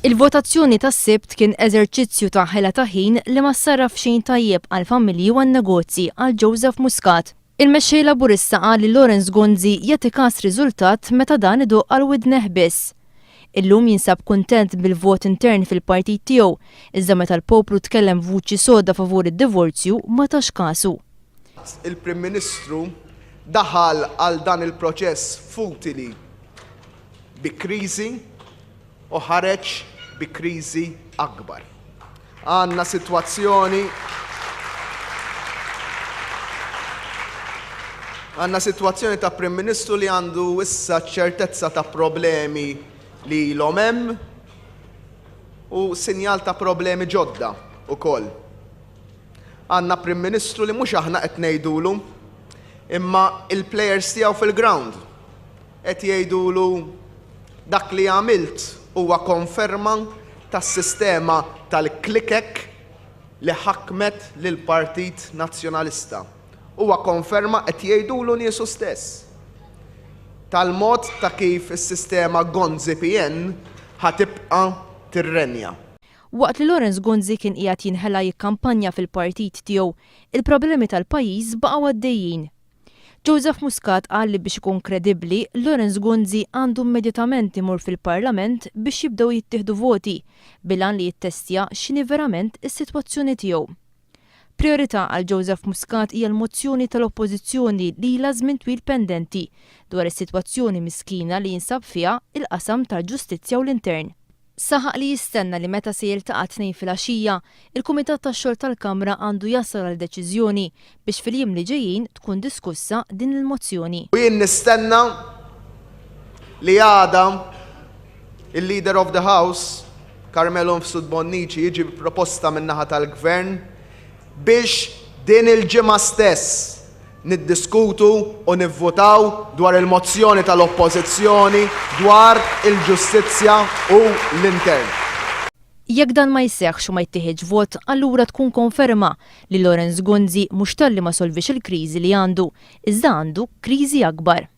Il-votazzjoni tas-Sibt kien eżerċizzju ta' ħela ta' ħin li ma sarraf xejn tajjeb għall-familji u għan-negozji għal Joseph Muscat. Il-mexxej Laburista qal li Lawrence Gonzi jagħti każ riżultat meta dan iduq għal widneħ biss. Illum jinsab kuntent bil-vot intern fil-partit tiegħu, iżda meta l-poplu tkellem vuċi soda favur id-divorzju ma tax kasu. Il-Prim Ministru daħal għal dan il-proċess futili bi kriżi u ħareġ bi kriżi akbar. Għandna sitwazzjoni ta' Prim Ministru li għandu issa ċertezza ta' problemi li ilhom hemm u sinjal ta' problemi ġodda wkoll. Għandna Prim Ministru li mhux aħna qed ngħidulu, imma il-plejers tiegħu fil-ground qed jgħidulu dak li għamilt huwa konferma tas-sistema tal-klikek li ħakmet lill-Partit Nazzjonalista. Huwa konferma qed jgħidulu niesu stess tal-mod ta' kif is-sistema Gonzi PN ħatibqa' tirrenja. Waqt li Lawrence Gonzi kien qiegħed jinħela jikkampanja fil-partit tiegħu, il-problemi tal-pajjiż baqgħu għaddejjin. Joseph Muscat qal li biex ikun kredibbli, Lawrence Gonzi għandu immedjatament imur fil-Parlament biex jibdew jittieħdu voti bilan li jittestja x'inhi verament is-sitwazzjoni tiegħu. Priorità għal Joseph Muscat hija l-mozzjoni tal-Oppożizzjoni li ilha żmien twil pendenti dwar is-sitwazzjoni miskina li jinsab fiha il-qasam tal-Ġustizzja u l-Intern. Saħaq li jistenna li meta se jiltaqa' tnejn filgħaxija, il-Kumitat tax-Xogħol tal-Kamra għandu jasal għal deċiżjoni biex fil-jiem li ġejjin tkun diskussa din il-mozzjoni. U jien nistenna li għada il-Leader of the House, Carmelo Mfsud Bonnici, jiġi proposta min-naħa tal-Gvern biex din il-ġimgħa stess niddiskutu u nivvotaw dwar il-mozzjoni tal-Oppożizzjoni dwar il-ġustizzja u l-intern. Jekk dan ma jseħħx u ma jittieħedx vot, allura tkun konferma li Lawrence Gonzi mhux talli ma solvix il-kriżi li għandu, iżda għandu kriżi akbar.